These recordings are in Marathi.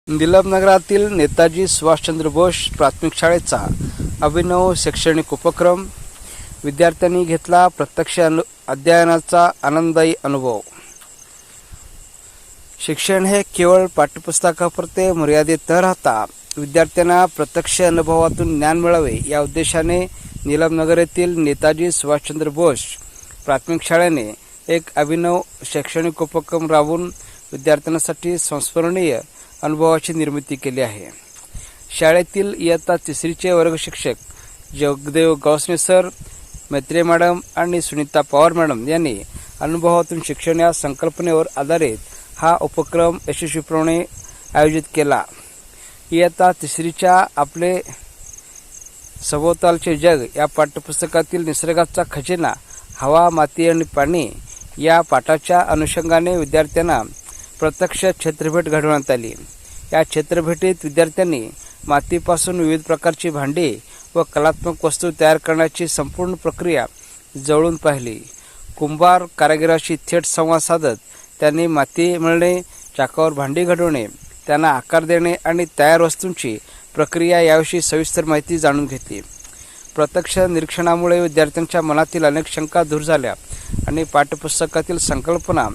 निलमनगरातील नेताजी सुभाषचंद्र बोस प्राथमिक शाळेचा अभिनव शैक्षणिक उपक्रम. विद्यार्थ्यांनी घेतला प्रत्यक्ष अध्ययनाचा आनंददायी अनुभव. शिक्षण हे केवळ पाठ्यपुस्तकापुरते मर्यादित न राहता विद्यार्थ्यांना प्रत्यक्ष अनुभवातून ज्ञान मिळावे या उद्देशाने निलमनगर येथील नेताजी सुभाषचंद्र बोस प्राथमिक शाळेने एक अभिनव शैक्षणिक उपक्रम राबवून विद्यार्थ्यांसाठी संस्मरणीय अनुभवाची निर्मिती केली आहे. शाळेतील इयत्ता तिसरीचे वर्ग शिक्षक जगदेव गौसने सर, मैत्रे मॅडम आणि सुनीता पवार मॅडम यांनी अनुभवातून शिक्षण या संकल्पनेवर आधारित हा उपक्रम यशस्वीपणे आयोजित केला. इयत्ता तिसरीच्या आपले सभोवतालचे जग या पाठ्यपुस्तकातील निसर्गाचा खजिना हवा, माती आणि पाणी या पाठाच्या अनुषंगाने विद्यार्थ्यांना प्रत्यक्ष क्षेत्रभेट घडवण्यात आली. या क्षेत्रभेटीत विद्यार्थ्यांनी मातीपासून विविध प्रकारची भांडी व कलात्मक वस्तू तयार करण्याची संपूर्ण प्रक्रिया जवळून पाहिली. कुंभार कारागिराशी थेट संवाद साधत त्यांनी माती मळणे, चाकावर भांडी घडवणे, त्यांना आकार देणे आणि तयार वस्तूंची प्रक्रिया याविषयी सविस्तर माहिती जाणून घेतली. प्रत्यक्ष निरीक्षणामुळे विद्यार्थ्यांच्या मनातील अनेक शंका दूर झाल्या आणि पाठ्यपुस्तकातील संकल्पना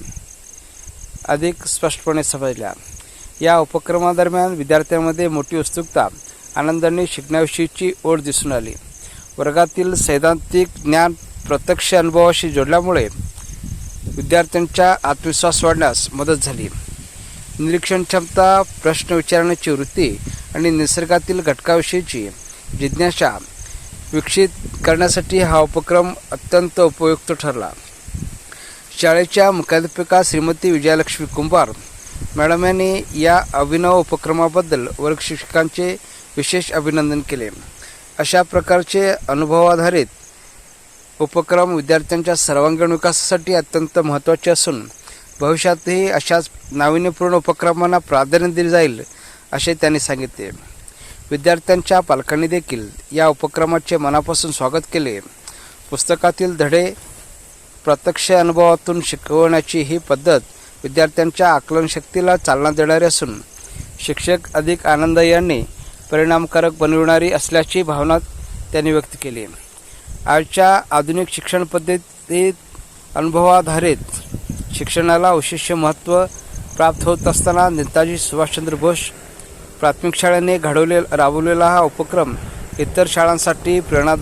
अधिक स्पष्टपणे समजल्या. या उपक्रमादरम्यान विद्यार्थ्यांमध्ये मोठी उत्सुकता, आनंदाने शिकण्याविषयीची ओढ दिसून आली. वर्गातील सैद्धांतिक ज्ञान प्रत्यक्ष अनुभवाशी जोडल्यामुळे विद्यार्थ्यांचा आत्मविश्वास वाढण्यास मदत झाली. निरीक्षण क्षमता, प्रश्न विचारण्याची वृत्ती आणि निसर्गातील घटकाविषयीची जिज्ञासा विकसित करण्यासाठी हा उपक्रम अत्यंत उपयुक्त ठरला. शाळेच्या मुख्याध्यापिका श्रीमती विजयलक्ष्मी कुंभार मॅडम यांनी या अभिनव उपक्रमाबद्दल वर्ग शिक्षकांचे विशेष अभिनंदन केले. अशा प्रकारचे अनुभवाधारित उपक्रम विद्यार्थ्यांच्या सर्वांगीण विकासासाठी अत्यंत महत्त्वाचे असून भविष्यातही अशाच नाविन्यपूर्ण उपक्रमांना प्राधान्य दिले जाईल असे त्यांनी सांगितले. विद्यार्थ्यांच्या पालकांनी देखील या उपक्रमाचे मनापासून स्वागत केले. पुस्तकातील धडे प्रत्यक्ष अनुभवातून शिकवण्याची ही पद्धत विद्यार्थ्यांच्या आकलनशक्तीला चालना देणारी असून शिक्षक अधिक आनंददायी आणि परिणामकारक बनविणारी असल्याची भावना त्यांनी व्यक्त केली. आजच्या आधुनिक शिक्षण पद्धतीत अनुभवाधारित शिक्षणाला विशेष महत्त्व प्राप्त होत असताना नेताजी सुभाषचंद्र बोस प्राथमिक शाळेने राबवलेला हा उपक्रम इतर शाळांसाठी प्रेरणादायी